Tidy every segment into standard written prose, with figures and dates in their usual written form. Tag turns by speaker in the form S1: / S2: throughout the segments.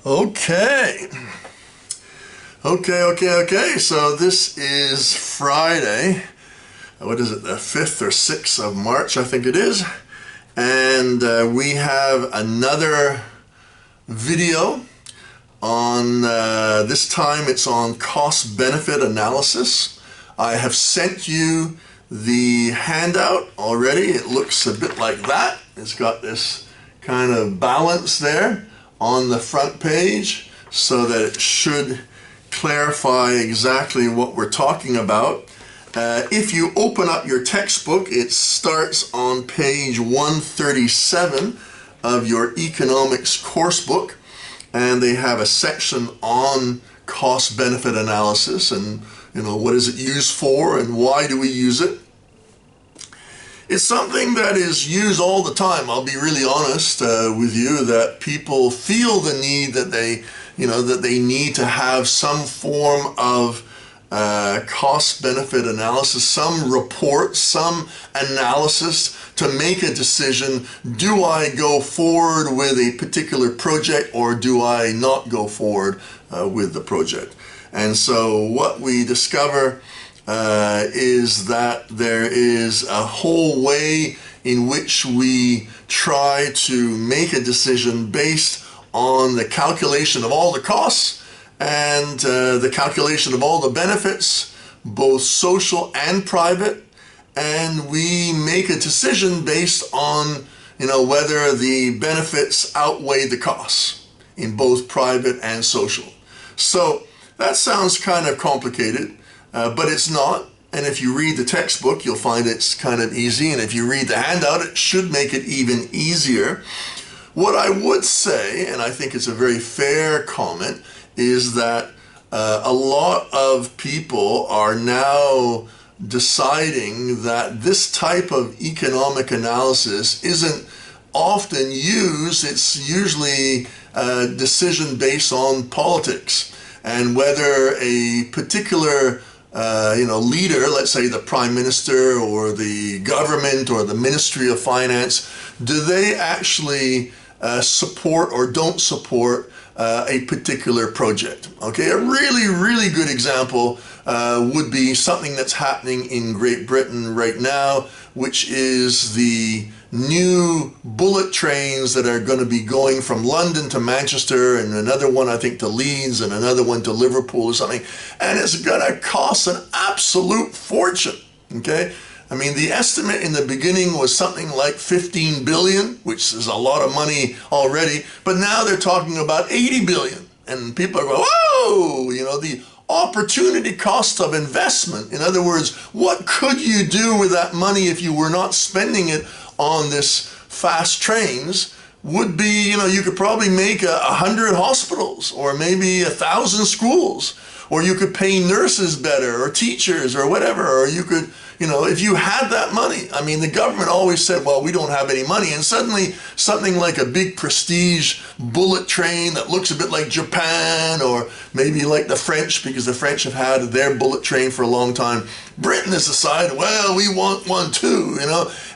S1: Okay. Okay. So this is Friday. What is it? The 5th or 6th of March, I think it is. And we have another video on, this time it's on cost-benefit analysis. I have sent you the handout already. It looks a bit like that. It's got this kind of balance there on the front page so that it should clarify exactly what we're talking about. If you open up your textbook, it starts on page 137 of your economics course book, and they have a section on cost-benefit analysis and what is it used for and why do we use it. It's something that is used all the time. I'll be really honest with you that people feel the need that they need to have some form of cost-benefit analysis, some report, some analysis to make a decision. Do I go forward with a particular project or do I not go forward with the project? And so what we discover is that there is a whole way in which we try to make a decision based on the calculation of all the costs and the calculation of all the benefits, both social and private, and we make a decision based on whether the benefits outweigh the costs in both private and social. So that sounds kind of complicated. But it's not, and if you read the textbook, you'll find it's kind of easy, and if you read the handout, it should make it even easier. What I would say, and I think it's a very fair comment, is that a lot of people are now deciding that this type of economic analysis isn't often used. It's usually a decision based on politics, and whether a particular leader, let's say the Prime Minister or the government or the Ministry of Finance, do they actually support or don't support a particular project? Okay, a really good example would be something that's happening in Great Britain right now, which is the new bullet trains that are going to be going from London to Manchester, and another one I think to Leeds, and another one to Liverpool or something, and it's going to cost an absolute fortune. Okay, I mean, the estimate in the beginning was something like 15 billion, which is a lot of money already, but now they're talking about 80 billion, and people are going, whoa, the opportunity cost of investment. In other words, what could you do with that money if you were not spending it on this fast trains? Would be, you could probably make 100 hospitals or maybe 1,000 schools, or you could pay nurses better or teachers or whatever, or you could, if you had that money. I mean, the government always said, well, we don't have any money, and suddenly something like a big prestige bullet train that looks a bit like Japan or maybe like the French, because the French have had their bullet train for a long time. Britain has decided, well, we want one too,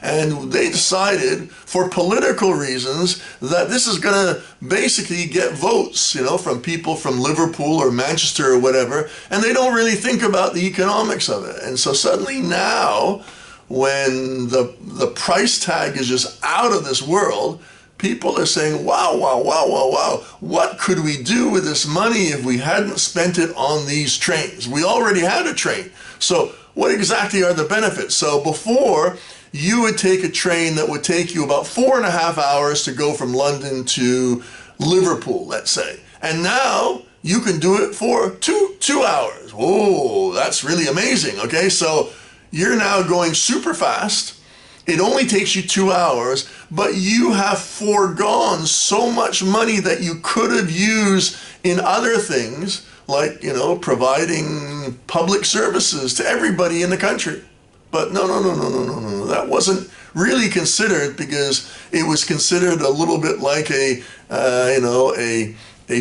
S1: and they decided for political reasons that this is going to basically get votes, from people from Liverpool or Manchester or whatever, and they don't really think about the economics of it. And so suddenly now, when the price tag is just out of this world, people are saying, wow, what could we do with this money if we hadn't spent it on these trains? We already had a train. So what exactly are the benefits? So before, you would take a train that would take you about 4.5 hours to go from London to Liverpool, let's say. And now you can do it for two hours. Whoa, that's really amazing. Okay, so you're now going super fast. It only takes you 2 hours, but you have foregone so much money that you could have used in other things, like, providing public services to everybody in the country. But no. That wasn't really considered, because it was considered a little bit like a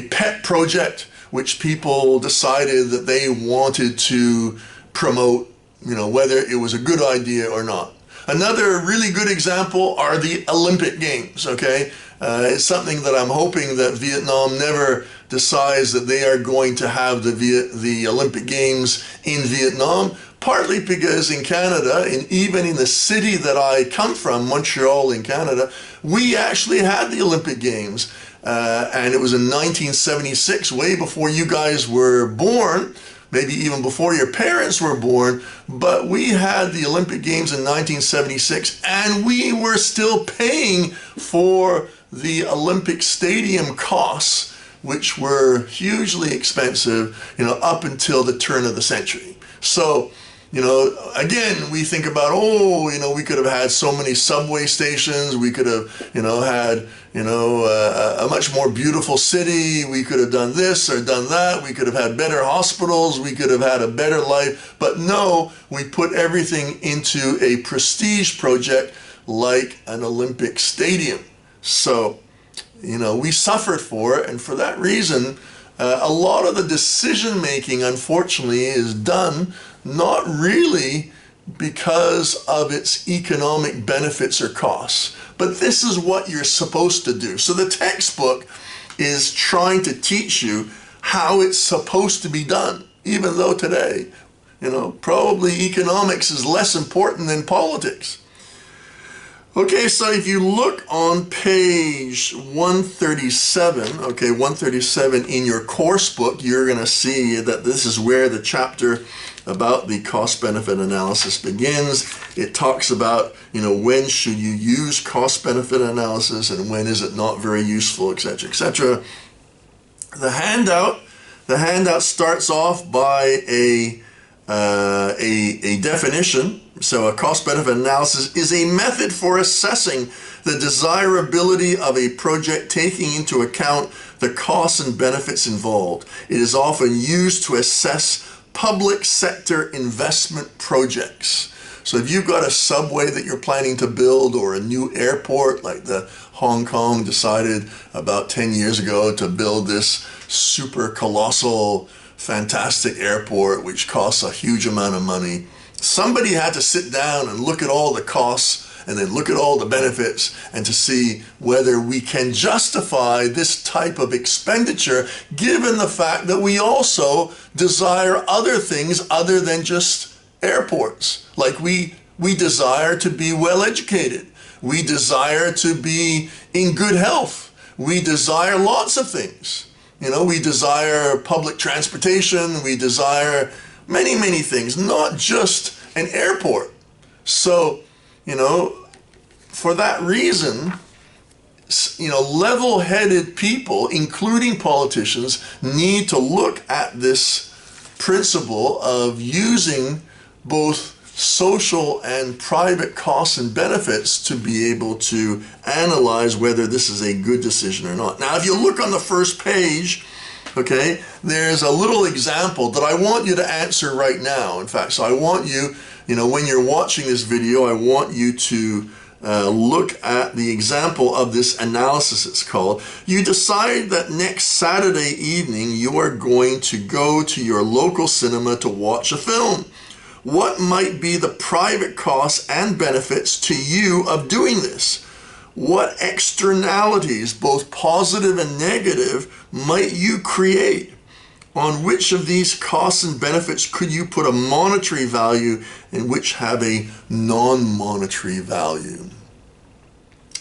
S1: pet project, which people decided that they wanted to promote, whether it was a good idea or not. Another really good example are the Olympic Games, okay? It's something that I'm hoping that Vietnam never decides that they are going to have the Olympic Games in Vietnam, partly because in Canada, and even in the city that I come from, Montreal in Canada, we actually had the Olympic Games. And it was in 1976, way before you guys were born, maybe even before your parents were born, but we had the Olympic Games in 1976, and we were still paying for the Olympic Stadium costs, which were hugely expensive, up until the turn of the century. So, again, we think about, we could have had so many subway stations, we could have, had, a much more beautiful city, we could have done this or done that, we could have had better hospitals, we could have had a better life, but no, we put everything into a prestige project like an Olympic stadium. So, we suffered for it, and for that reason, a lot of the decision making, unfortunately, is done not really because of its economic benefits or costs, but this is what you're supposed to do. So the textbook is trying to teach you how it's supposed to be done, even though today, probably economics is less important than politics. Okay, so if you look on page 137, 137 in your course book, you're going to see that this is where the chapter about the cost-benefit analysis begins. It talks about, when should you use cost-benefit analysis and when is it not very useful, etc., etc. The handout starts off by a definition. So a cost-benefit analysis is a method for assessing the desirability of a project, taking into account the costs and benefits involved. It is often used to assess public sector investment projects. So if you've got a subway that you're planning to build, or a new airport, like the Hong Kong decided about 10 years ago to build this super colossal, fantastic airport, which costs a huge amount of money, somebody had to sit down and look at all the costs and then look at all the benefits and to see whether we can justify this type of expenditure, given the fact that we also desire other things other than just airports. Like we desire to be well educated. We desire to be in good health. We desire lots of things. We desire public transportation. We desire many, many things, not just an airport. So, for that reason, level-headed people, including politicians, need to look at this principle of using both social and private costs and benefits to be able to analyze whether this is a good decision or not. Now, if you look on the first page, okay, there's a little example that I want you to answer right now. In fact, so I want you, when you're watching this video, I want you to look at the example of this analysis, it's called. You decide that next Saturday evening you are going to go to your local cinema to watch a film. What might be the private costs and benefits to you of doing this? What externalities, both positive and negative, might you create? On which of these costs and benefits could you put a monetary value and which have a non-monetary value?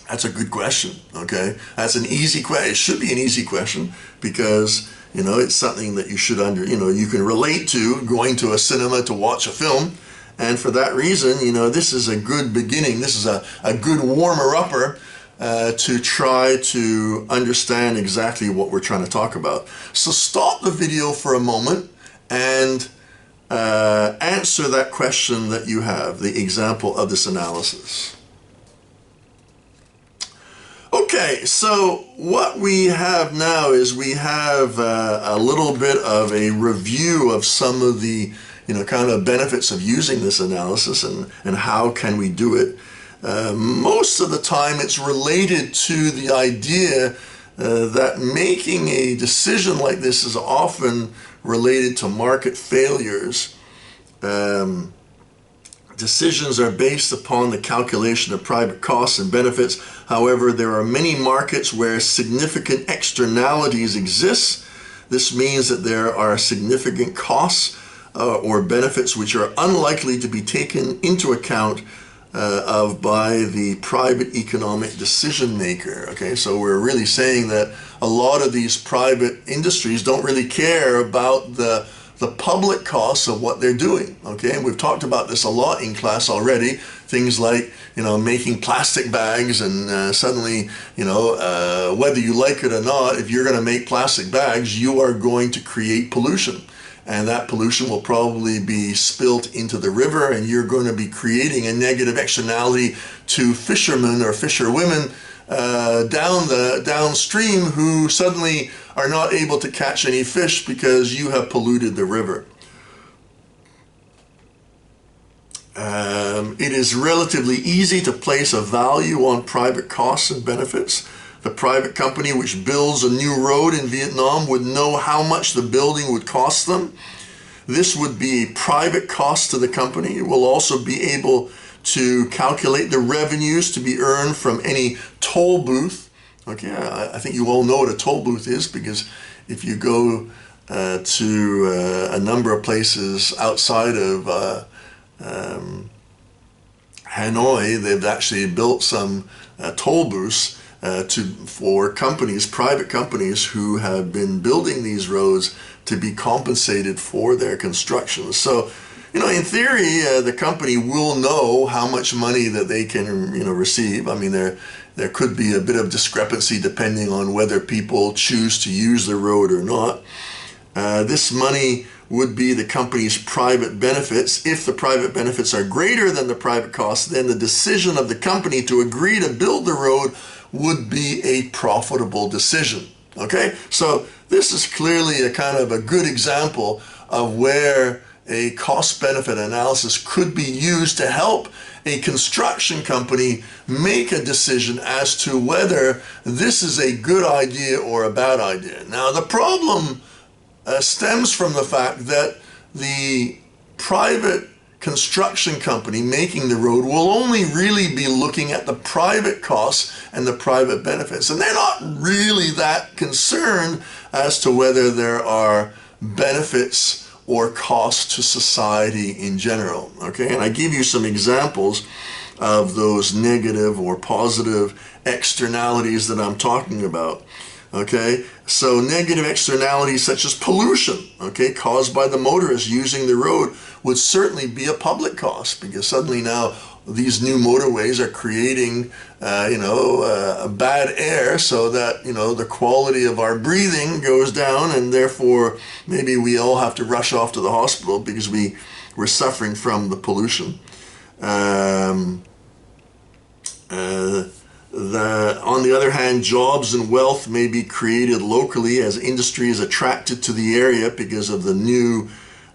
S1: That's a good question, okay? That's an easy question. It should be an easy question because, it's something that you should you can relate to going to a cinema to watch a film. And for that reason, this is a good beginning. This is a good warmer-upper to try to understand exactly what we're trying to talk about. So stop the video for a moment and answer that question that you have, the example of this analysis. Okay, so what we have now is we have a little bit of a review of some of the kind of benefits of using this analysis and how can we do it. Most of the time it's related to the idea that making a decision like this is often related to market failures. Decisions are based upon the calculation of private costs and benefits. However, there are many markets where significant externalities exist. This means that there are significant costs or benefits which are unlikely to be taken into account by the private economic decision maker. Okay, so we're really saying that a lot of these private industries don't really care about the public costs of what they're doing. Okay, and we've talked about this a lot in class already. Things like, making plastic bags, and suddenly, whether you like it or not, if you're going to make plastic bags, you are going to create pollution. And that pollution will probably be spilt into the river, and you're going to be creating a negative externality to fishermen or fisherwomen downstream who suddenly are not able to catch any fish because you have polluted the river. It is relatively easy to place a value on private costs and benefits. The private company which builds a new road in Vietnam would know how much the building would cost them. This would be a private cost to the company. It will also be able to calculate the revenues to be earned from any toll booth. Okay, I think you all know what a toll booth is, because if you go to a number of places outside of Hanoi, they've actually built some toll booths for companies, private companies who have been building these roads to be compensated for their construction. So, in theory, the company will know how much money that they can, receive. I mean, there could be a bit of discrepancy depending on whether people choose to use the road or not. This money would be the company's private benefits. If the private benefits are greater than the private costs, then the decision of the company to agree to build the road would be a profitable decision. Okay, so this is clearly a kind of a good example of where a cost-benefit analysis could be used to help a construction company make a decision as to whether this is a good idea or a bad idea. Now, the problem stems from the fact that the private construction company making the road will only really be looking at the private costs and the private benefits. And they're not really that concerned as to whether there are benefits or costs to society in general. Okay, and I give you some examples of those negative or positive externalities that I'm talking about. Okay, so negative externalities such as pollution, okay, caused by the motorists using the road would certainly be a public cost, because suddenly now these new motorways are creating, bad air, so that, the quality of our breathing goes down, and therefore maybe we all have to rush off to the hospital because we're suffering from the pollution. On the other hand, jobs and wealth may be created locally as industry is attracted to the area because of the new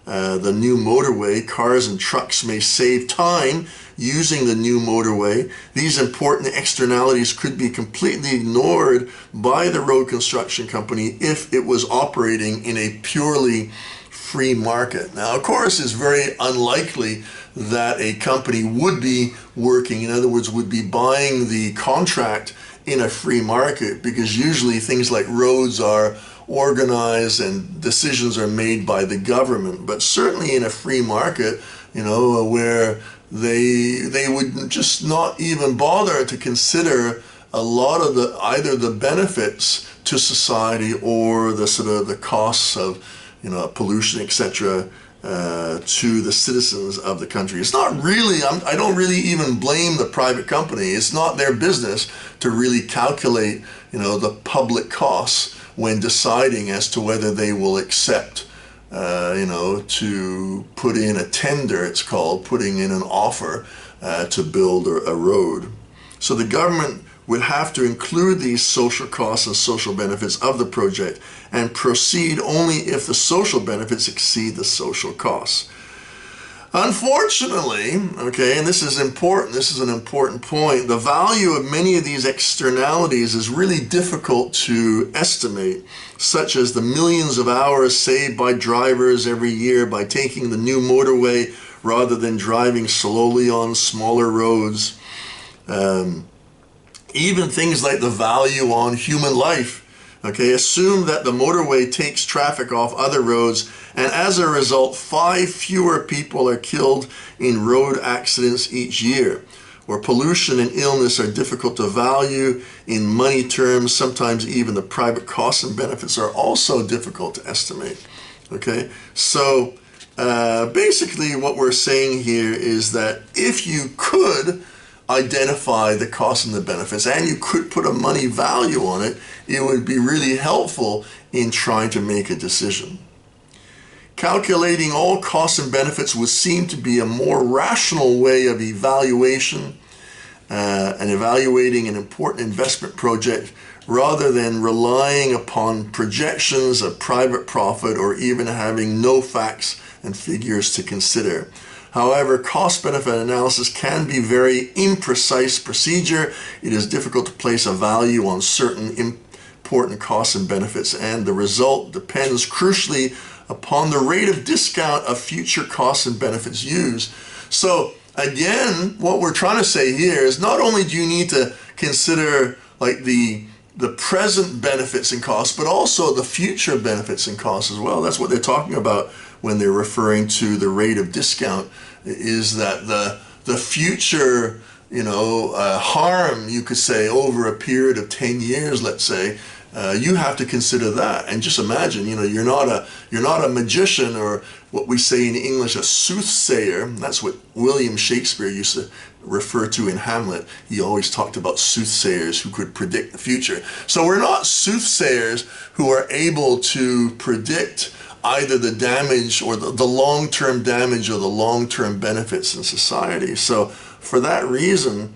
S1: motorway. Cars and trucks may save time using the new motorway. These important externalities could be completely ignored by the road construction company if it was operating in a purely free market. Now, of course, it's very unlikely that a company would be working, in other words, would be buying the contract in a free market, because usually things like roads are organized and decisions are made by the government. But certainly in a free market, where they would just not even bother to consider a lot of either the benefits to society or the sort of the costs of pollution, etc., to the citizens of the country. It's not really, I don't really even blame the private company. It's not their business to really calculate, the public costs when deciding as to whether they will accept, to put in a tender, it's called, putting in an offer to build a road. So the government would have to include these social costs and social benefits of the project and proceed only if the social benefits exceed the social costs. Unfortunately, okay, and this is important, this is an important point, the value of many of these externalities is really difficult to estimate, such as the millions of hours saved by drivers every year by taking the new motorway rather than driving slowly on smaller roads. Even things like the value on human life. Okay, assume that the motorway takes traffic off other roads, and as a result, 5 fewer people are killed in road accidents each year. Where pollution and illness are difficult to value in money terms, sometimes even the private costs and benefits are also difficult to estimate. Okay, so basically what we're saying here is that if you could identify the costs and the benefits, and you could put a money value on it, it would be really helpful in trying to make a decision. Calculating all costs and benefits would seem to be a more rational way of evaluation and evaluating an important investment project rather than relying upon projections of private profit or even having no facts and figures to consider. However, cost-benefit analysis can be a very imprecise procedure. It is difficult to place a value on certain important costs and benefits, and the result depends crucially upon the rate of discount of future costs and benefits used. So again, what we're trying to say here is not only do you need to consider like the present benefits and costs, but also the future benefits and costs as well. That's what they're talking about when they're referring to the rate of discount, is that the future, harm, you could say, over a period of 10 years, let's say, you have to consider that. And just imagine, you're not a magician, or what we say in English, a soothsayer. That's what William Shakespeare used to refer to in Hamlet. He always talked about soothsayers who could predict the future. So we're not soothsayers who are able to predict either the damage or the long-term damage or the long-term benefits in society. So for that reason,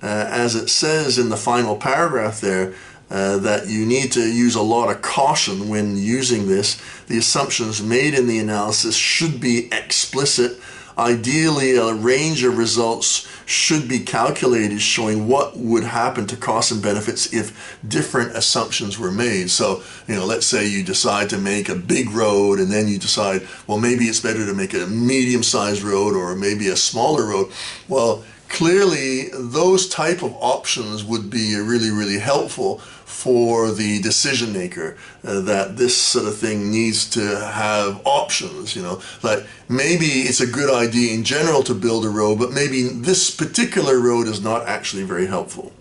S1: as it says in the final paragraph there, that you need to use a lot of caution when using this. The assumptions made in the analysis should be explicit. Ideally, a range of results should be calculated showing what would happen to costs and benefits if different assumptions were made. So, let's say you decide to make a big road, and then you decide, well, maybe it's better to make a medium-sized road or maybe a smaller road. Well, clearly, those type of options would be really, really helpful for the decision maker, that this sort of thing needs to have options, like maybe it's a good idea in general to build a road, but maybe this particular road is not actually very helpful.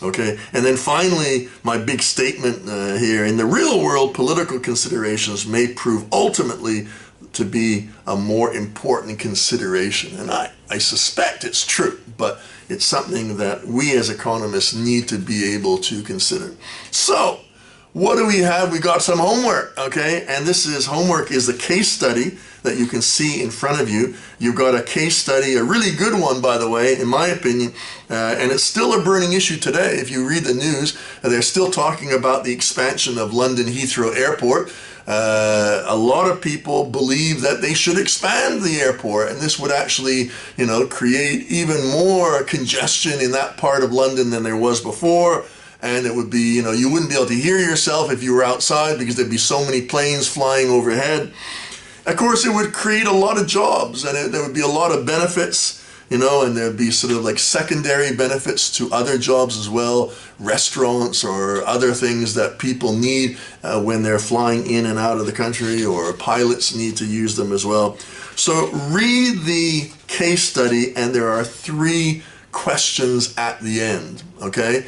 S1: Okay, and then finally, my big statement here, in the real world, political considerations may prove ultimately to be a more important consideration. And I suspect it's true, but it's something that we as economists need to be able to consider. So, what do we have? We got some homework, okay? And homework is the case study that you can see in front of you. You've got a case study, a really good one, by the way, in my opinion, and it's still a burning issue today. If you read the news, they're still talking about the expansion of London Heathrow Airport. A lot of people believe that they should expand the airport, and this would actually, create even more congestion in that part of London than there was before. And it would be, you wouldn't be able to hear yourself if you were outside because there'd be so many planes flying overhead. Of course, it would create a lot of jobs, and there would be a lot of benefits, and there'd be sort of like secondary benefits to other jobs as well, restaurants or other things that people need when they're flying in and out of the country, or pilots need to use them as well. So read the case study, and there are 3 questions at the end, okay?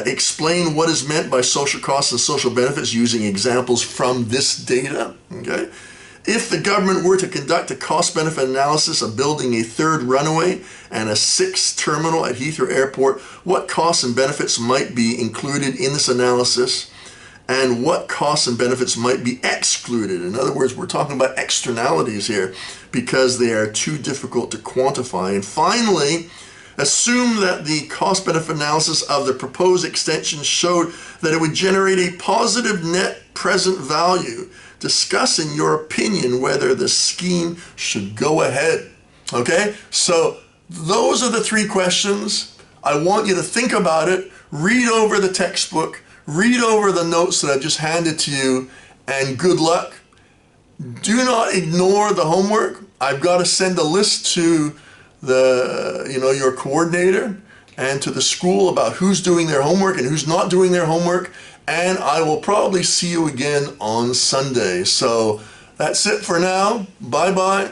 S1: Explain what is meant by social costs and social benefits using examples from this data, okay? If the government were to conduct a cost-benefit analysis of building a 3rd runway and a 6th terminal at Heathrow Airport, what costs and benefits might be included in this analysis, and what costs and benefits might be excluded? In other words, we're talking about externalities here because they are too difficult to quantify. And finally, assume that the cost-benefit analysis of the proposed extension showed that it would generate a positive net present value. Discuss in your opinion whether the scheme should go ahead. Okay, so those are the 3 questions. I want you to think about it, read over the textbook, read over the notes that I've just handed to you, and good luck. Do not ignore the homework. I've got to send a list to your coordinator. and to the school about who's doing their homework and who's not doing their homework. And I will probably see you again on Sunday. So that's it for now. Bye-bye.